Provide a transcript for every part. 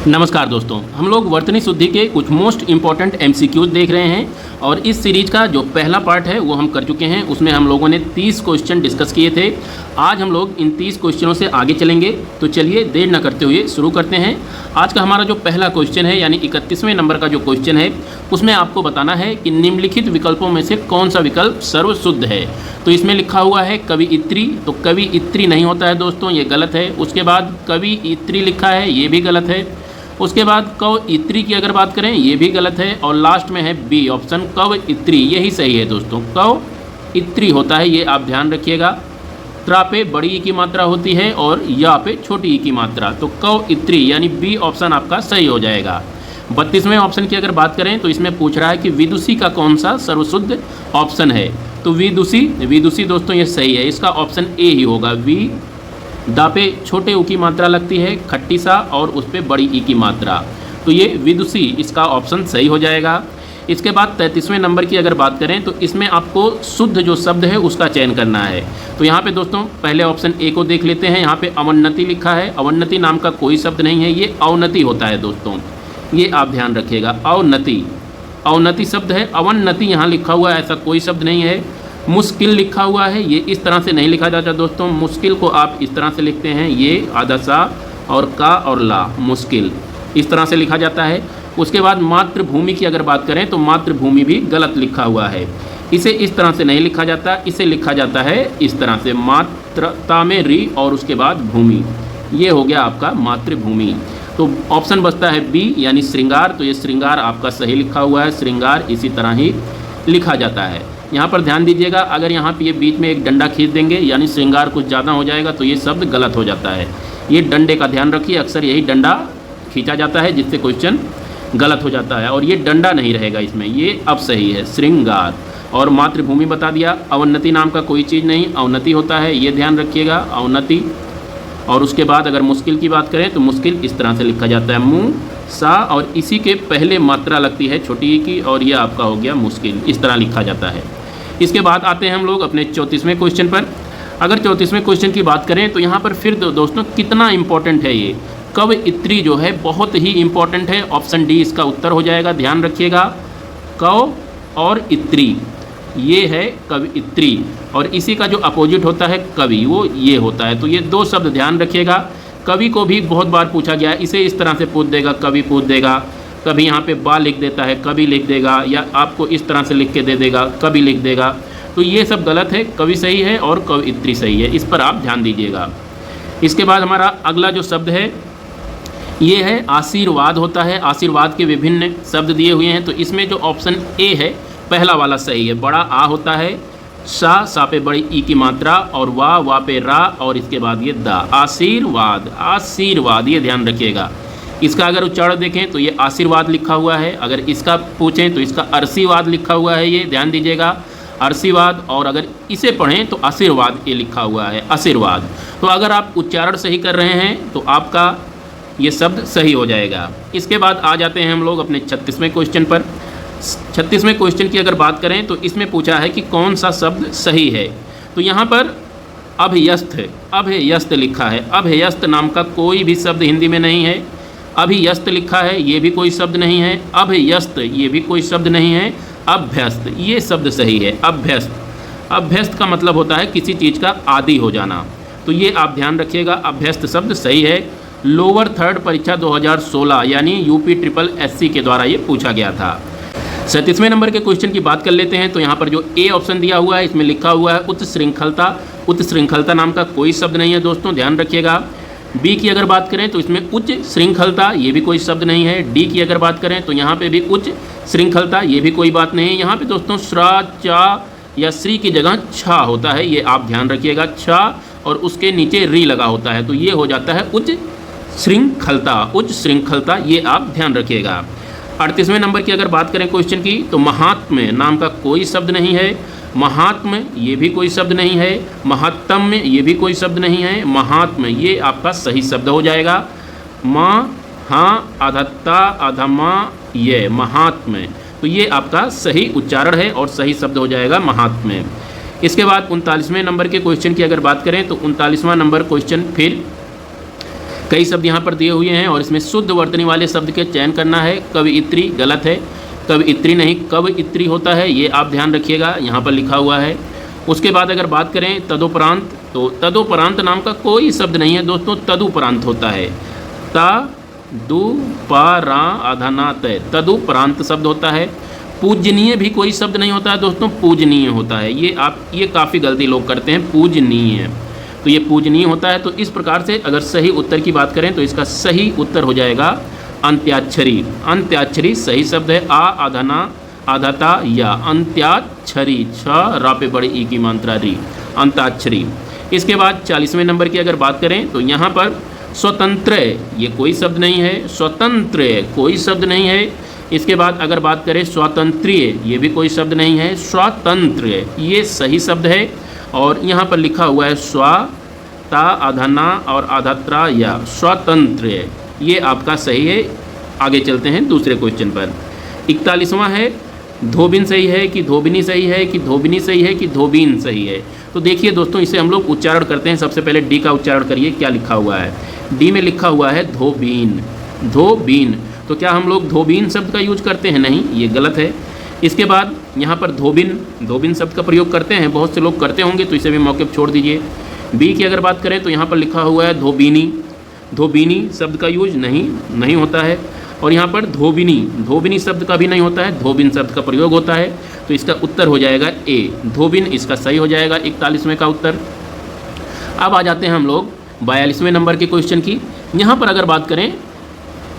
नमस्कार दोस्तों, हम लोग वर्तनी शुद्धि के कुछ मोस्ट इम्पॉर्टेंट एमसीक्यूज देख रहे हैं और इस सीरीज का जो पहला पार्ट है वो हम कर चुके हैं। उसमें हम लोगों ने 30 क्वेश्चन डिस्कस किए थे। आज हम लोग इन 30 क्वेश्चनों से आगे चलेंगे। तो चलिए देर न करते हुए शुरू करते हैं। आज का हमारा जो पहला क्वेश्चन है यानी 31वें नंबर का जो क्वेश्चन है उसमें आपको बताना है कि निम्नलिखित विकल्पों में से कौन सा विकल्प सर्वशुद्ध है। तो इसमें लिखा हुआ है कवियित्री, तो कवियित्री नहीं होता है दोस्तों, ये गलत है। उसके बाद कवियित्री लिखा है, ये भी गलत है। उसके बाद कवयित्री की अगर बात करें ये भी गलत है। और लास्ट में है बी ऑप्शन कवयित्री, यही सही है दोस्तों, कवयित्री होता है, ये आप ध्यान रखिएगा। त्रा पे बड़ी ई की मात्रा होती है और या पे छोटी ई की मात्रा, तो कवयित्री यानी बी ऑप्शन आपका सही हो जाएगा। 32वें ऑप्शन की अगर बात करें तो इसमें पूछ रहा है कि विदुषी का कौन सा सर्वशुद्ध ऑप्शन है। तो विदुषी दोस्तों ये सही है, इसका ऑप्शन ए ही होगा। वी दा पे छोटे ऊ की मात्रा लगती है, खट्टी सा, और उस पर बड़ी ई की मात्रा, तो ये विदुषी इसका ऑप्शन सही हो जाएगा। इसके बाद 33वें नंबर की अगर बात करें तो इसमें आपको शुद्ध जो शब्द है उसका चयन करना है। तो यहाँ पे दोस्तों पहले ऑप्शन ए को देख लेते हैं। यहाँ पे अवन्नति लिखा है, अवन्नति नाम का कोई शब्द नहीं है, ये अवनति होता है दोस्तों, ये आप ध्यान रखिएगा। अवनति शब्द है, अवन्नति यहाँ लिखा हुआ है, ऐसा कोई शब्द नहीं है। मुश्किल लिखा हुआ है, ये इस तरह से नहीं लिखा जाता दोस्तों। मुश्किल को आप इस तरह से लिखते हैं, ये आधा सा और का और ला, मुश्किल इस तरह से लिखा जाता है। उसके बाद मातृभूमि की अगर बात करें तो मातृभूमि भी गलत लिखा हुआ है, इसे इस तरह से नहीं लिखा जाता, इसे लिखा जाता है इस तरह से, मात्रता में री और उसके बाद भूमि, ये हो गया आपका मातृभूमि। तो ऑप्शन बचता है बी यानी श्रृंगार, तो ये श्रृंगार आपका सही लिखा हुआ है, श्रृंगार इसी तरह ही लिखा जाता है। यहाँ पर ध्यान दीजिएगा, अगर यहाँ पे ये बीच में एक डंडा खींच देंगे यानी श्रृंगार कुछ ज़्यादा हो जाएगा तो ये शब्द गलत हो जाता है। ये डंडे का ध्यान रखिए, अक्सर यही डंडा खींचा जाता है जिससे क्वेश्चन गलत हो जाता है, और ये डंडा नहीं रहेगा इसमें, ये अब सही है श्रृंगार। और मातृभूमि बता दिया, अवन्नति नाम का कोई चीज़ नहीं, अवनति होता है, ये ध्यान रखिएगा, अवनति। और उसके बाद अगर मुश्किल की बात करें तो मुश्किल इस तरह से लिखा जाता है, मुँह सा, और इसी के पहले मात्रा लगती है छोटी ई की, और यह आपका हो गया मुश्किल, इस तरह लिखा जाता है। इसके बाद आते हैं हम लोग अपने 34वें क्वेश्चन पर। अगर 34वें क्वेश्चन की बात करें तो यहाँ पर फिर दोस्तों कितना इम्पोर्टेंट है ये कवयित्री जो है, बहुत ही इम्पोर्टेंट है। ऑप्शन डी इसका उत्तर हो जाएगा, ध्यान रखिएगा। कव और इत्री, ये है कवयित्री, और इसी का जो अपोजिट होता है कवि, वो ये होता है। तो ये दो शब्द ध्यान रखिएगा। कवि को भी बहुत बार पूछा गया, इसे इस तरह से पूछ देगा, कवि पूछ देगा, कभी यहाँ पे बा लिख देता है, कवि लिख देगा, या आपको इस तरह से लिख के दे देगा, कवि लिख देगा, तो ये सब गलत है। कवि सही है और कवयित्री सही है, इस पर आप ध्यान दीजिएगा। इसके बाद हमारा अगला जो शब्द है ये है आशीर्वाद होता है। आशीर्वाद के विभिन्न शब्द दिए हुए हैं, तो इसमें जो ऑप्शन ए है पहला वाला सही है। बड़ा आ होता है, सा पे बड़ी ई की मात्रा, और वा पे रा, और इसके बाद ये दा, आशीर्वाद, आशीर्वाद, ये ध्यान रखिएगा। इसका अगर उच्चारण देखें तो ये आशीर्वाद लिखा हुआ है, अगर इसका पूछें तो इसका अरसीवाद लिखा हुआ है, ये ध्यान दीजिएगा, अरसीवाद। और अगर इसे पढ़ें तो आशीर्वाद ये लिखा हुआ है, आशीर्वाद। तो अगर आप उच्चारण सही कर रहे हैं तो आपका ये शब्द सही हो जाएगा। इसके बाद आ जाते हैं हम लोग अपने 36वें क्वेश्चन पर। 36वें क्वेश्चन की अगर बात करें तो इसमें पूछा है कि कौन सा शब्द सही है। तो यहाँ पर अभयस्त लिखा है, अभयस्त नाम का कोई भी शब्द हिंदी में नहीं है। अभियस्त लिखा है, ये भी कोई शब्द नहीं है। अभयस्त, ये भी कोई शब्द नहीं है। अभ्यस्त, ये शब्द सही है, अभ्यस्त। अभ्यस्त का मतलब होता है किसी चीज़ का आदी हो जाना, तो ये आप ध्यान रखिएगा, अभ्यस्त शब्द सही है। लोअर थर्ड परीक्षा 2016 यानी यूपी SSSC के द्वारा ये पूछा गया था। 37वें नंबर के क्वेश्चन की बात कर लेते हैं। तो यहाँ पर जो ए ऑप्शन दिया हुआ है इसमें लिखा हुआ है उच्च श्रृंखलता। उच्च श्रृंखलता नाम का कोई शब्द नहीं है दोस्तों, ध्यान रखिएगा। बी की अगर बात करें तो इसमें उच्च श्रृंखलता, ये भी कोई शब्द नहीं है। डी की अगर बात करें तो यहाँ पे भी उच्च श्रृंखलता, ये भी कोई बात नहीं है। यहाँ पे दोस्तों श्रा, चा या श्री की जगह छा होता है, ये आप ध्यान रखिएगा, छा, और उसके नीचे री लगा होता है, तो ये हो जाता है उच्च श्रृंखलता, उच्च श्रृंखलता, ये आप ध्यान रखिएगा। 38वें नंबर की अगर बात करें क्वेश्चन की तो महात्म्य नाम का कोई शब्द नहीं है। महात्म्य, ये भी कोई शब्द नहीं है। महत्तम, ये भी कोई शब्द नहीं है। महात्म्य, ये आपका सही शब्द हो जाएगा। माँ, हाँ, अधत्ता, अधमा, ये महात्म्य, तो ये आपका सही उच्चारण है और सही शब्द हो जाएगा महात्म्य। इसके बाद 39वें नंबर के क्वेश्चन की अगर बात करें तो 39वां नंबर क्वेश्चन फिर कई शब्द यहाँ पर दिए हुए हैं और इसमें शुद्ध वर्तनी वाले शब्द के चयन करना है। कवियित्री गलत है, कवियित्री नहीं कवियित्री होता है, ये आप ध्यान रखिएगा, यहाँ पर लिखा हुआ है। उसके बाद अगर बात करें तदुपरांत, तो तदुपरांत नाम का कोई शब्द नहीं है दोस्तों, तदुपरांत होता है। ता दु पा रा आधा ना तय, तदुपरांत शब्द होता है। पूजनीय भी कोई शब्द नहीं होता है दोस्तों, पूजनीय होता है। ये काफ़ी गलती लोग करते हैं, पूजनीय, तो ये पूजनीय होता है। तो इस प्रकार से अगर सही उत्तर की बात करें तो इसका सही उत्तर हो जाएगा अंत्याक्षरी। अंत्याक्षरी सही शब्द है। आ आधा ना आधा ता या, अंत्याक्षरी, छ रा पे बड़ी ई की मात्रा री, अंताक्षरी। इसके बाद 40वें नंबर की अगर बात करें तो यहाँ पर स्वतंत्र, ये कोई शब्द नहीं है, स्वतंत्र कोई शब्द नहीं है। इसके बाद अगर बात करें स्वातंत्र्य, ये भी कोई शब्द नहीं है, स्वातंत्र्य ये सही शब्द है। और यहाँ पर लिखा हुआ है स्वा ता आधा ना और आधा त्रा या, स्वातंत्र्य, ये आपका सही है। आगे चलते हैं दूसरे क्वेश्चन पर। 41वां है धोबिन सही है कि धोबिनी सही है कि धोबिनी सही है कि धोबीन सही है। तो देखिए दोस्तों, इसे हम लोग उच्चारण करते हैं। सबसे पहले डी का उच्चारण करिए, क्या लिखा हुआ है? डी में लिखा हुआ है धोबीन, धोबीन। तो क्या हम लोग धोबीन शब्द का यूज करते हैं? नहीं, ये गलत है। इसके बाद यहाँ पर धोबिन, धोबिन शब्द का प्रयोग करते हैं, बहुत से लोग करते होंगे, तो इसे भी मौके पर छोड़ दीजिए। बी की अगर बात करें तो यहाँ पर लिखा हुआ है धोबिनी, धोबिनी शब्द का यूज नहीं होता है। और यहाँ पर धोबिनी, धोबिनी शब्द का भी नहीं होता है, धोबिन शब्द का प्रयोग होता है। तो इसका उत्तर हो जाएगा ए, धोबिन इसका सही हो जाएगा 41वें का उत्तर। अब आ जाते हैं हम लोग 42वें नंबर के क्वेश्चन की। यहाँ पर अगर बात करें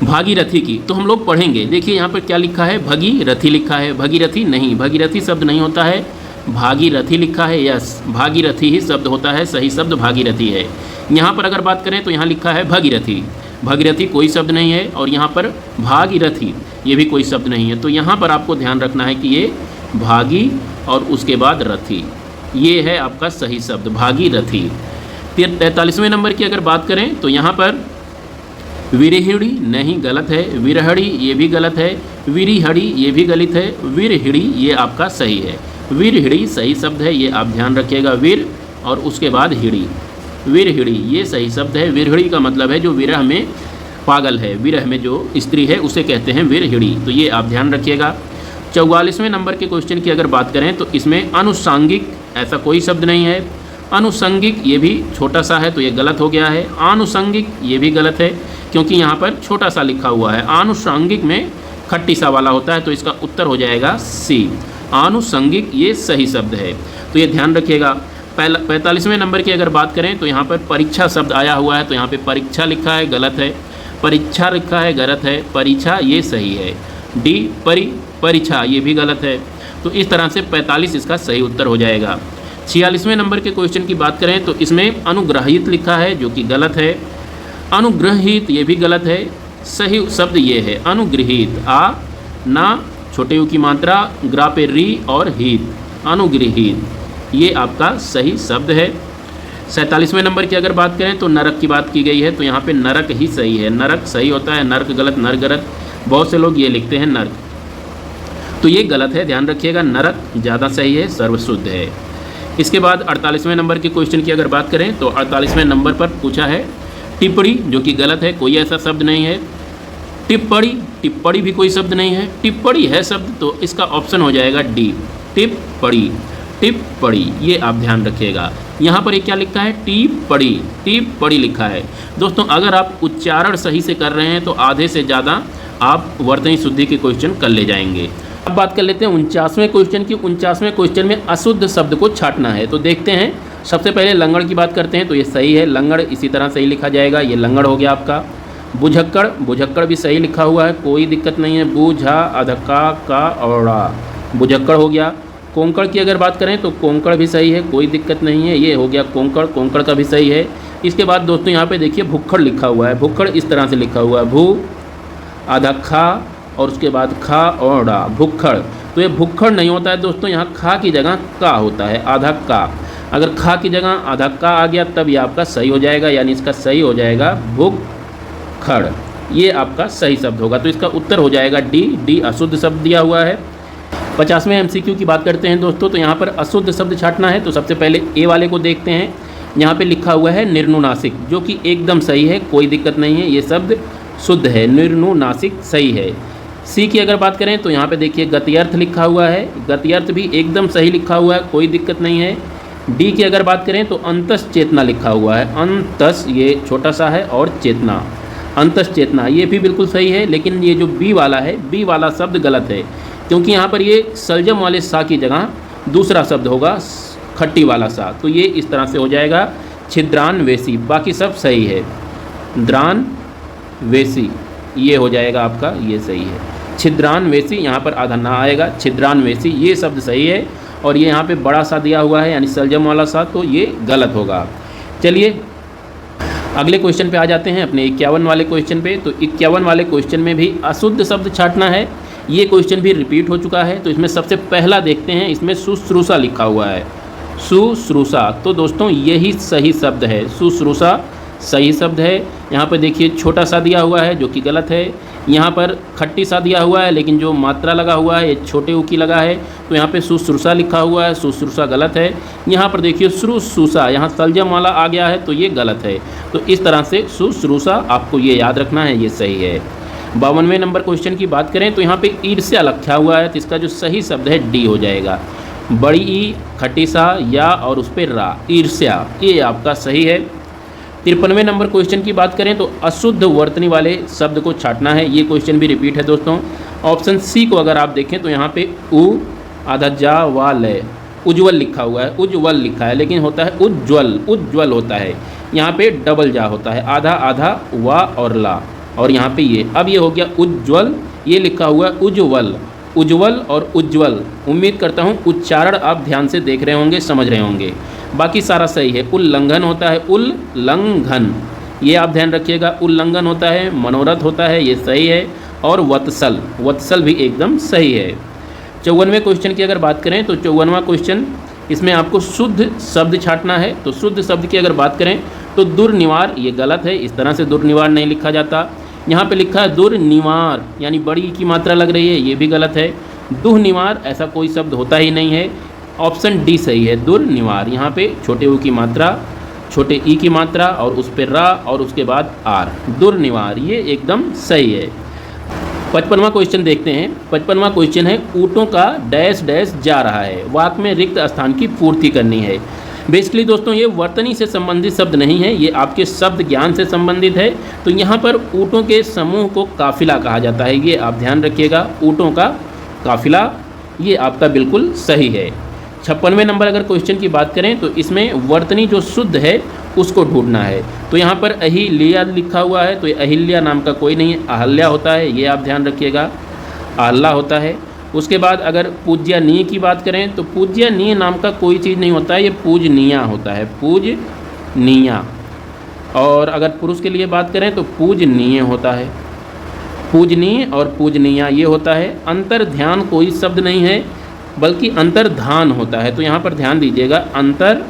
भागीरथी की तो हम लोग पढ़ेंगे। देखिए यहाँ पर क्या लिखा है, भगीरथी लिखा है, भगीरथी नहीं, भगीरथी शब्द नहीं होता है, भागीरथी लिखा है। यस, भागीरथी ही शब्द होता है, सही शब्द भागीरथी है। यहाँ पर अगर बात करें तो यहाँ लिखा है भगीरथी, भगीरथी कोई शब्द नहीं है। और यहाँ पर भागीरथी ये भी कोई शब्द नहीं है। तो यहाँ पर आपको ध्यान रखना है कि ये भागी और उसके बाद रथी, ये है आपका सही शब्द भागीरथी। 43वें नंबर की अगर बात करें तो यहाँ पर विरहिड़ी नहीं, गलत है। विरहड़ी ये भी गलत है। विरिहड़ी ये भी गलत है। विरहिड़ी ये आपका सही है। विरहिड़ी सही शब्द है, ये आप ध्यान रखिएगा। वीर और उसके बाद हिड़ी, विरहिड़ी ये सही शब्द है। विरहिड़ी का मतलब है जो विरह में पागल है, विरह में जो स्त्री है उसे कहते हैं विरहिड़ी, तो ये आप ध्यान रखिएगा। 44वें नंबर के क्वेश्चन की अगर बात करें तो इसमें अनुसांगिक ऐसा कोई शब्द नहीं है। अनुसंगिक ये भी छोटा सा है, तो ये गलत हो गया है। आनुषंगिक ये भी गलत है क्योंकि यहाँ पर छोटा सा लिखा हुआ है। आनुषंगिक में खट्टी सा वाला होता है, तो इसका उत्तर हो जाएगा सी, आनुषंगिक ये सही शब्द है, तो ये ध्यान रखिएगा। 45वें नंबर की अगर बात करें तो यहाँ पर परीक्षा शब्द आया हुआ है, तो यहाँ पे परीक्षा लिखा है, गलत है। परीक्षा लिखा है, गलत है। परीक्षा ये सही है। डी परीक्षा ये भी गलत है। तो इस तरह से 45 इसका सही उत्तर हो जाएगा। 46वें नंबर के क्वेश्चन की बात करें तो इसमें अनुग्रहित लिखा है, जो कि गलत है। अनुग्रहित ये भी गलत है। सही शब्द ये है अनुगृहित, आ ना छोटे यू की मात्रा, ग्रा पे री और हित, अनुगृहित ये आपका सही शब्द है। 47वें नंबर की अगर बात करें तो नरक की बात की गई है, तो यहाँ पे नरक ही सही है। नरक सही होता है, नरक गलत, नर गलत। बहुत से लोग ये लिखते हैं नरक, तो ये गलत है, ध्यान रखिएगा। नरक ज़्यादा सही है, सर्वशुद्ध है। इसके बाद 48वें नंबर के क्वेश्चन की अगर बात करें तो 48वें नंबर पर पूछा है टिप्पणी, जो कि गलत है, कोई ऐसा शब्द नहीं है। टिप्पणी, टिप्पणी भी कोई शब्द नहीं है। टिप्पणी है शब्द, तो इसका ऑप्शन हो जाएगा डी, टिप्पणी, टिप्पणी ये आप ध्यान रखिएगा। यहाँ पर ये क्या लिखा है, टिप्पणी, टिप्पणी लिखा है। दोस्तों अगर आप उच्चारण सही से कर रहे हैं तो आधे से ज़्यादा आप वर्तनी शुद्धि के क्वेश्चन कर ले जाएंगे। अब बात कर लेते हैं 49वें क्वेश्चन की। 49वें क्वेश्चन में अशुद्ध शब्द को छांटना है, तो देखते हैं। सबसे पहले लंगड़ की बात करते हैं, तो ये सही है, लंगड़ इसी तरह सही लिखा जाएगा, ये लंगड़ हो गया आपका। बुझक्कड़, बुझक्कड़ भी सही लिखा हुआ है, कोई दिक्कत नहीं है। बूझा अधका का औड़ा, बुझक्कड़ हो गया। कोंकण की अगर बात करें तो कोंकण भी सही है, कोई दिक्कत नहीं है, ये हो गया कोंकण, कोंकण का भी सही है। इसके बाद दोस्तों यहाँ पे देखिए भुक्खड़ लिखा हुआ है, भुक्खड़ इस तरह से लिखा हुआ है, भू आधा खा और उसके बाद खा और डा, भुक्खड़। तो ये भुक्खड़ नहीं होता है दोस्तों, यहाँ खा की जगह का होता है, आधा का। अगर खा की जगह आधा का आ गया तब ये आपका सही हो जाएगा, यानी इसका सही हो जाएगा भुक्खड़, ये आपका सही शब्द होगा। तो इसका उत्तर हो जाएगा डी, डी अशुद्ध शब्द दिया हुआ है। 50वें MCQ की बात करते हैं दोस्तों, तो यहाँ पर अशुद्ध शब्द छांटना है, तो सबसे पहले ए वाले को देखते हैं। यहाँ पे लिखा हुआ है निर्नुनासिक, जो कि एकदम सही है, कोई दिक्कत नहीं है, ये शब्द शुद्ध है, निर्नुनासिक सही है। सी की अगर बात करें तो यहाँ पे देखिए गत्यर्थ लिखा हुआ है, गत्यर्थ भी एकदम सही लिखा हुआ है, कोई दिक्कत नहीं है। डी की अगर बात करें तो अंतस चेतना लिखा हुआ है, अंतस ये छोटा सा है और चेतना, अंतस चेतना ये भी बिल्कुल सही है। लेकिन ये जो बी वाला है, बी वाला शब्द गलत है, क्योंकि यहाँ पर ये सलजम वाले सा की जगह दूसरा शब्द होगा खट्टी वाला सा, तो ये इस तरह से हो जाएगा छिद्रान्वेषी। बाकी सब सही है, द्रान्वेषी ये हो जाएगा आपका, ये सही है। छिद्रान्वेषी यहाँ पर आधा ना आएगा, छिद्रान्वेषी ये शब्द सही है। और ये यहाँ पे बड़ा सा दिया हुआ है यानी सलजम वाला सा, तो ये गलत होगा। चलिए अगले क्वेश्चन पे आ जाते हैं, अपने 51 वाले क्वेश्चन पे। तो 51 वाले क्वेश्चन में भी अशुद्ध शब्द छांटना है। ये क्वेश्चन भी रिपीट हो चुका है, तो इसमें सबसे पहला देखते हैं, इसमें शुश्रूषा लिखा हुआ है, शुश्रूषा। तो दोस्तों यही सही शब्द है, शुश्रूषा सही शब्द है। यहाँ पर देखिए छोटा सा दिया हुआ है जो कि गलत है, यहाँ पर खट्टी सा दिया हुआ है लेकिन जो मात्रा लगा हुआ है ये छोटे ऊ की लगा है, तो यहाँ पे शुश्रूषा लिखा हुआ है, शुश्रूषा गलत है। यहाँ पर देखिए शुश्रूषा, यहाँ सलजम वाला आ गया है तो ये गलत है। तो इस तरह से शुश्रूषा आपको ये याद रखना है, ये सही है। 52वें नंबर क्वेश्चन की बात करें तो यहाँ पे ईर्ष्या लिखा हुआ है, तो इसका जो सही शब्द है डी हो जाएगा, बड़ी ई खट्टी सा या और उस पर रा, ईर्ष्या, ये आपका सही है। 53वें नंबर क्वेश्चन की बात करें तो अशुद्ध वर्तनी वाले शब्द को छांटना है। ये क्वेश्चन भी रिपीट है दोस्तों। ऑप्शन सी को अगर आप देखें तो यहाँ पे उ आधा जा वा ल, उज्ज्वल लिखा हुआ है, उज्ज्वल लिखा है लेकिन होता है उज्ज्वल, उज्ज्वल होता है। यहाँ पे डबल जा होता है, आधा आधा वा और ला, और यहाँ पे ये, अब ये हो गया उज्ज्वल, ये लिखा हुआ है उज्ज्वल, उज्ज्वल और उज्ज्वल। उम्मीद करता हूँ उच्चारण आप ध्यान से देख रहे होंगे, समझ रहे होंगे। बाकी सारा सही है। उल्लंघन होता है उल्लंघन, ये आप ध्यान रखिएगा, उल्लंघन होता है। मनोरथ होता है, ये सही है। और वत्सल, वत्सल भी एकदम सही है। 54वें क्वेश्चन की अगर बात करें तो 54वां क्वेश्चन, इसमें आपको शुद्ध शब्द छांटना है। तो शुद्ध शब्द की अगर बात करें तो दुर्निवार, ये गलत है, इस तरह से दुर्निवार नहीं लिखा जाता। यहाँ पे लिखा है दुर्निवार यानी बड़ी की मात्रा लग रही है, ये भी गलत है। दुहनिवार ऐसा कोई शब्द होता ही नहीं है। ऑप्शन डी सही है, दुर्निवार। यहाँ पे छोटे ऊ की मात्रा, छोटे ई की मात्रा और उस पर रा और उसके बाद आर, दुर्निवार, ये एकदम सही है। 55वां क्वेश्चन देखते हैं। 55वां क्वेश्चन है ऊँटों का डैश डैश जा रहा है, वाक्य में रिक्त स्थान की पूर्ति करनी है। बेसिकली दोस्तों ये वर्तनी से संबंधित शब्द नहीं है, ये आपके शब्द ज्ञान से संबंधित है। तो यहाँ पर ऊँटों के समूह को काफिला कहा जाता है, ये आप ध्यान रखिएगा, ऊँटों का काफिला, ये आपका बिल्कुल सही है। 56वें नंबर अगर क्वेश्चन की बात करें तो इसमें वर्तनी जो शुद्ध है उसको ढूंढना है। तो यहाँ पर अहिल्या लिखा हुआ है, तो ये अहिल्या नाम का कोई नहीं है, अहल्या होता है, ये आप ध्यान रखिएगा, आहला होता है। उसके बाद अगर पूज्यनीय की बात करें तो पूज्यनीय नाम का कोई चीज़ नहीं होता है, ये पूजनीया होता है, पूजनीया। और अगर पुरुष के लिए बात करें तो पूजनीय होता है, पूजनीय और पूजनीया ये होता है। अंतर ध्यान कोई शब्द नहीं है बल्कि अंतर्धान होता है, तो यहाँ पर ध्यान दीजिएगा, अंतर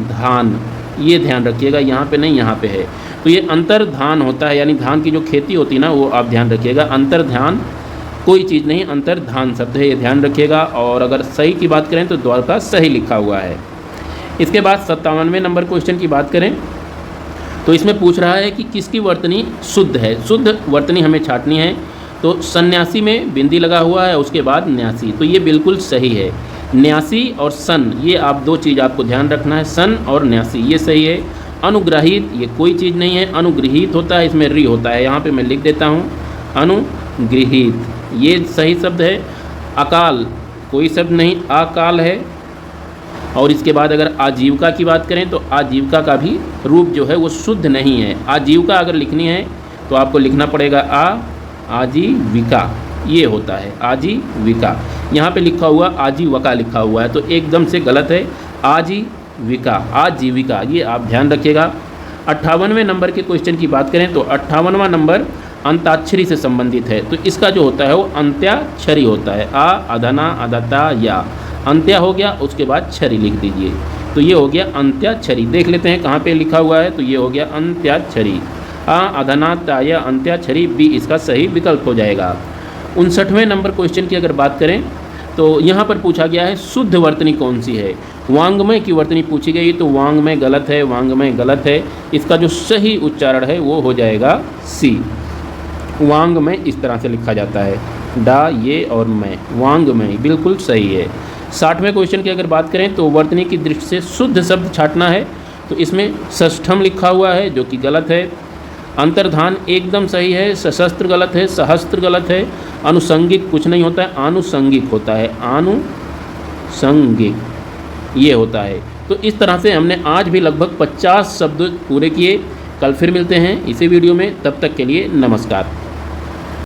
धान, ये ध्यान रखिएगा, यहाँ पे नहीं यहाँ पे है। तो ये अंतर्धान होता है, यानी धान की जो खेती होती है ना वो आप ध्यान रखिएगा। अंतर्ध्यान कोई चीज़ नहीं, अंतर्धान शब्द है, ये ध्यान रखिएगा। और अगर सही की बात करें तो द्वारका सही लिखा हुआ है। इसके बाद 57वें नंबर क्वेश्चन की बात करें तो इसमें पूछ रहा है कि किसकी वर्तनी शुद्ध है। शुद्ध वर्तनी हमें छांटनी है। तो सन्यासी में बिंदी लगा हुआ है, उसके बाद न्यासी, तो ये बिल्कुल सही है। न्यासी और सन, ये आप दो चीज़ आपको ध्यान रखना है, सन और न्यासी, ये सही है। अनुग्रहित ये कोई चीज़ नहीं है, अनुगृहित होता है, इसमें री होता है, यहाँ पे मैं लिख देता हूँ अनुगृहित, ये सही शब्द है। अकाल कोई शब्द नहीं, अकाल है। और इसके बाद अगर आजीविका की बात करें तो आजीविका का भी रूप जो है वो शुद्ध नहीं है। आजीविका अगर लिखनी है तो आपको लिखना पड़ेगा आजीविका, ये होता है आजीविका। यहाँ पे लिखा हुआ आजीविका लिखा हुआ है, तो एकदम से गलत है, आजीविका, आजीविका, ये आप ध्यान रखिएगा। 58वें नंबर के क्वेश्चन की बात करें तो 58वां नंबर अंताक्षरी से संबंधित है। तो इसका जो होता है वो अंत्याक्षरी होता है, आ अधना अधता या, अंत्या हो गया, उसके बाद छरी लिख दीजिए, तो ये हो गया अंत्याक्षरी। देख लेते हैं कहाँ पे लिखा हुआ है, तो ये हो गया अंत्याक्षरी, आ अधना ताय अंत्याक्षरी, बी इसका सही विकल्प हो जाएगा। 59वें नंबर क्वेश्चन की अगर बात करें तो यहाँ पर पूछा गया है शुद्ध वर्तनी कौन सी है। वांग्मय की वर्तनी पूछी गई, तो वांग्मय गलत है, वांग्मय गलत है। इसका जो सही उच्चारण है वो हो जाएगा सी। वांग्मय इस तरह से लिखा जाता है, डा ये और मैं, वांग्मय बिल्कुल सही है। 60वें क्वेश्चन की अगर बात करें तो वर्तनी की दृष्टि से शुद्ध शब्द छांटना है, तो इसमें षष्ठम लिखा हुआ है जो कि गलत है। अंतर्धान एकदम सही है, सशस्त्र गलत है, सहस्त्र गलत है। अनुसंगिक कुछ नहीं होता है, आनुषंगिक होता है, आनुषंगिक ये होता है। तो इस तरह से हमने आज भी लगभग 50 शब्द पूरे किए। कल फिर मिलते हैं इसी वीडियो में, तब तक के लिए नमस्कार।